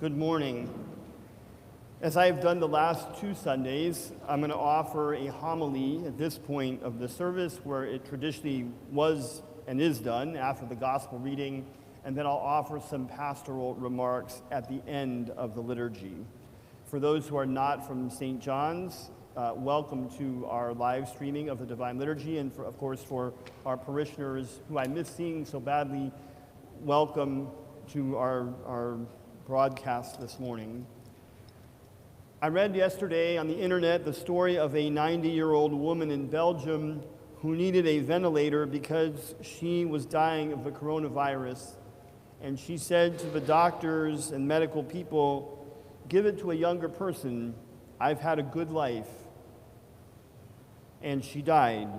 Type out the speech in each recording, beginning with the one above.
Good morning. As I have done the last 2 Sundays, I'm going to offer a homily at this point of the service where it traditionally was and is done after the gospel reading, and then I'll offer some pastoral remarks at the end of the liturgy. For those who are not from St. John's, welcome to our live streaming of the Divine Liturgy, and of course for our parishioners who I miss seeing so badly, welcome to our broadcast this morning. I read yesterday on the internet the story of a 90-year-old woman in Belgium who needed a ventilator because she was dying of the coronavirus. And she said to the doctors and medical people, "Give it to a younger person. I've had a good life." And she died.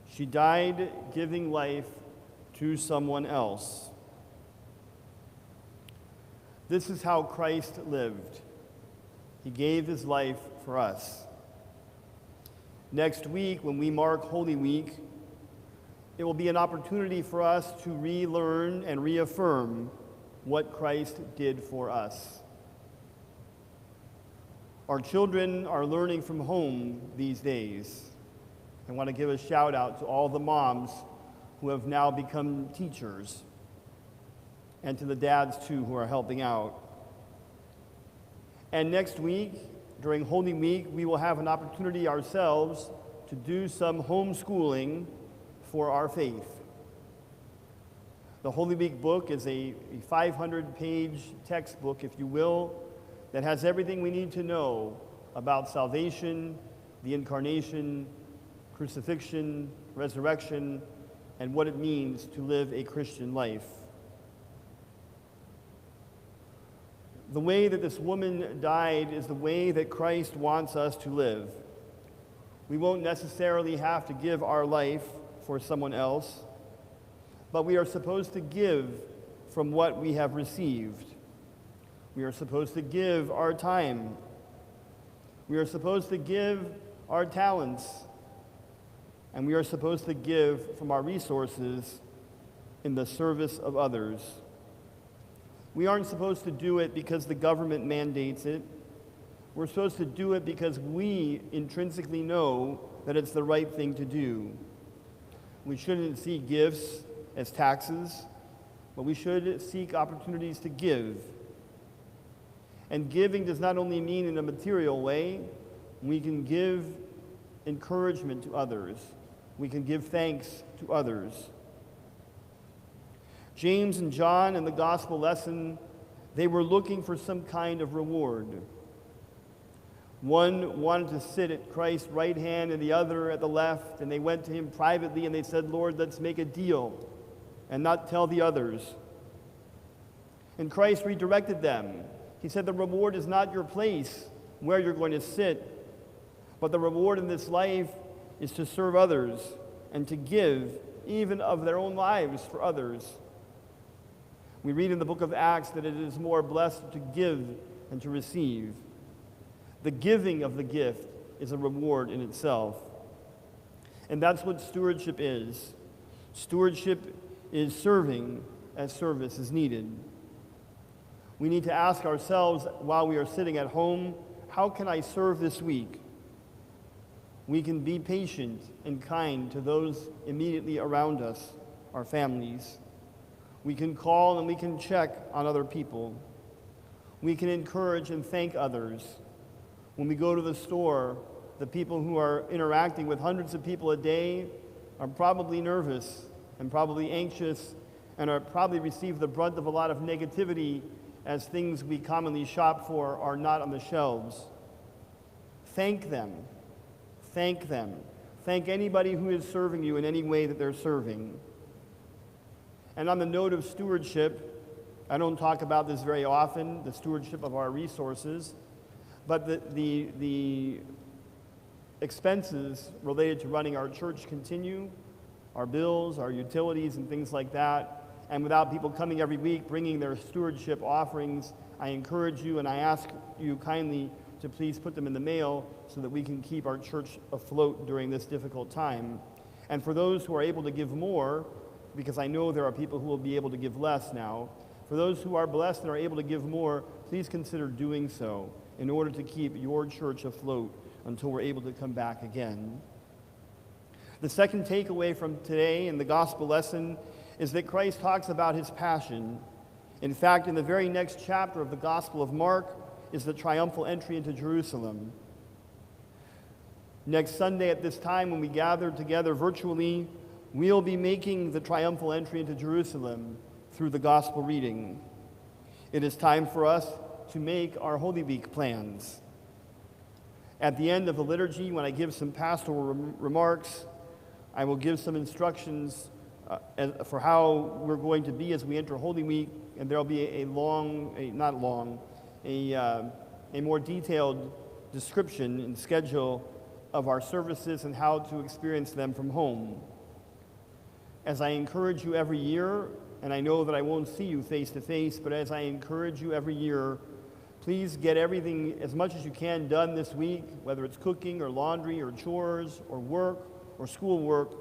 She died giving life to someone else. This is how Christ lived. He gave his life for us. Next week, when we mark Holy Week, it will be an opportunity for us to relearn and reaffirm what Christ did for us. Our children are learning from home these days. I want to give a shout out to all the moms who have now become teachers, and to the dads too who are helping out. And next week, during Holy Week, we will have an opportunity ourselves to do some homeschooling for our faith. The Holy Week book is a 500-page textbook, if you will, that has everything we need to know about salvation, the incarnation, crucifixion, resurrection, and what it means to live a Christian life. The way that this woman died is the way that Christ wants us to live. We won't necessarily have to give our life for someone else, but we are supposed to give from what we have received. We are supposed to give our time. We are supposed to give our talents. And we are supposed to give from our resources in the service of others. We aren't supposed to do it because the government mandates it. We're supposed to do it because we intrinsically know that it's the right thing to do. We shouldn't see gifts as taxes, but we should seek opportunities to give. And giving does not only mean in a material way. We can give encouragement to others. We can give thanks to others. James and John in the gospel lesson, they were looking for some kind of reward. One wanted to sit at Christ's right hand and the other at the left, and they went to him privately and they said, "Lord, let's make a deal and not tell the others." And Christ redirected them. He said, "The reward is not your place where you're going to sit, but the reward in this life is to serve others and to give even of their own lives for others." We read in the book of Acts that it is more blessed to give than to receive. The giving of the gift is a reward in itself. And that's what stewardship is. Stewardship is serving as service is needed. We need to ask ourselves while we are sitting at home, how can I serve this week? We can be patient and kind to those immediately around us, our families. We can call and we can check on other people. We can encourage and thank others. When we go to the store, the people who are interacting with hundreds of people a day are probably nervous and probably anxious and are probably receive the brunt of a lot of negativity as things we commonly shop for are not on the shelves. Thank them. Thank them. Thank anybody who is serving you in any way that they're serving. And on the note of stewardship, I don't talk about this very often, the stewardship of our resources, but the expenses related to running our church continue, our bills, our utilities, and things like that. And without people coming every week bringing their stewardship offerings, I encourage you and I ask you kindly to please put them in the mail so that we can keep our church afloat during this difficult time. And for those who are able to give more, because I know there are people who will be able to give less now, For those who are blessed and are able to give more, please consider doing so in order to keep your church afloat until we're able to come back again. The second takeaway from today in the gospel lesson is that Christ talks about his passion. In fact, in the very next chapter of the Gospel of Mark is the triumphal entry into Jerusalem. Next Sunday at this time, when we gather together virtually, we'll be making the triumphal entry into Jerusalem through the gospel reading. It is time for us to make our Holy Week plans. At the end of the liturgy, when I give some pastoral remarks, I will give some instructions for how we're going to be as we enter Holy Week, and there will be a more detailed description and schedule of our services and how to experience them from home. As I encourage you every year, and I know that I won't see you face to face, but as I encourage you every year, please get everything as much as you can done this week, whether it's cooking or laundry or chores or work or schoolwork,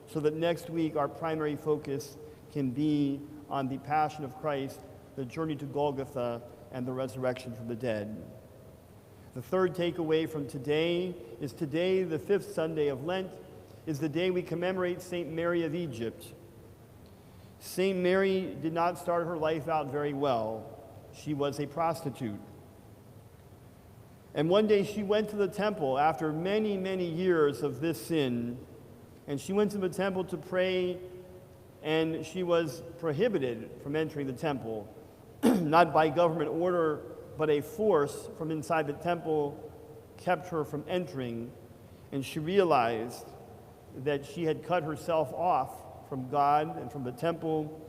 so that next week our primary focus can be on the passion of Christ, the journey to Golgotha, and the resurrection from the dead. The third takeaway from today is today, the fifth Sunday of Lent, is the day we commemorate St. Mary of Egypt. St. Mary did not start her life out very well. She was a prostitute. And one day she went to the temple after many, many years of this sin, and she went to the temple to pray, and she was prohibited from entering the temple, not by government order, but a force from inside the temple kept her from entering, and she realized that she had cut herself off from God and from the temple,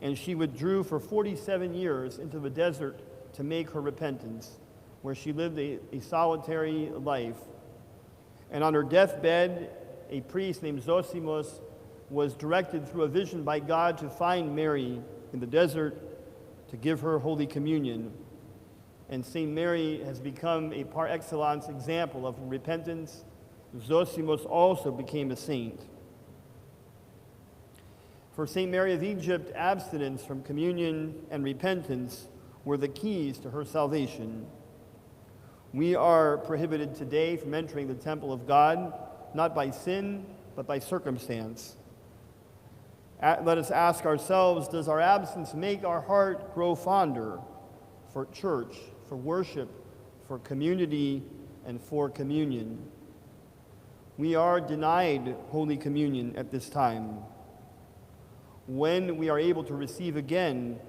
and she withdrew for 47 years into the desert to make her repentance, where she lived a solitary life. And on her deathbed, a priest named Zosimos was directed through a vision by God to find Mary in the desert to give her Holy Communion. And St. Mary has become a par excellence example of repentance. Zosimos also became a saint. For St. Mary of Egypt, abstinence from communion and repentance were the keys to her salvation. We are prohibited today from entering the temple of God, not by sin, but by circumstance. Let us ask ourselves, does our absence make our heart grow fonder for church, for worship, for community, and for communion? We are denied Holy Communion at this time. When we are able to receive again,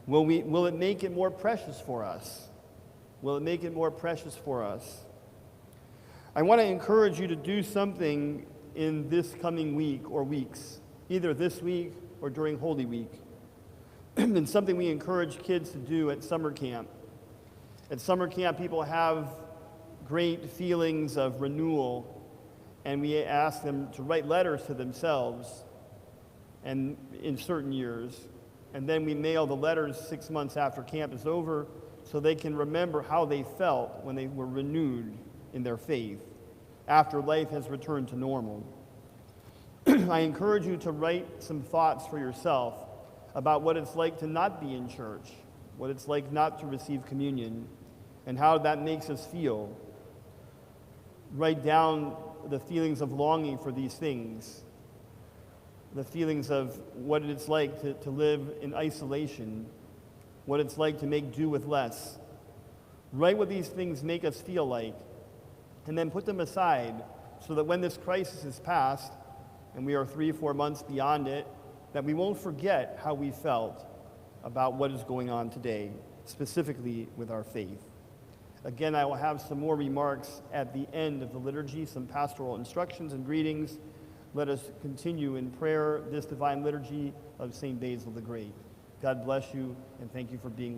will it make it more precious for us? Will it make it more precious for us? I want to encourage you to do something in this coming week or weeks, either this week or during Holy Week. And something we encourage kids to do at summer camp. At summer camp, people have great feelings of renewal, and we ask them to write letters to themselves and in certain years. And then we mail the letters 6 months after camp is over so they can remember how they felt when they were renewed in their faith after life has returned to normal. I encourage you to write some thoughts for yourself about what it's like to not be in church, what it's like not to receive communion, and how that makes us feel. Write down the feelings of longing for these things, the feelings of what it's like to live in isolation, what it's like to make do with less. Write what these things make us feel like, and then put them aside so that when this crisis is past, and we are 3 or 4 months beyond it, that we won't forget how we felt about what is going on today, specifically with our faith. Again, I will have some more remarks at the end of the liturgy, some pastoral instructions and greetings. Let us continue in prayer this divine liturgy of St. Basil the Great. God bless you, and thank you for being with us.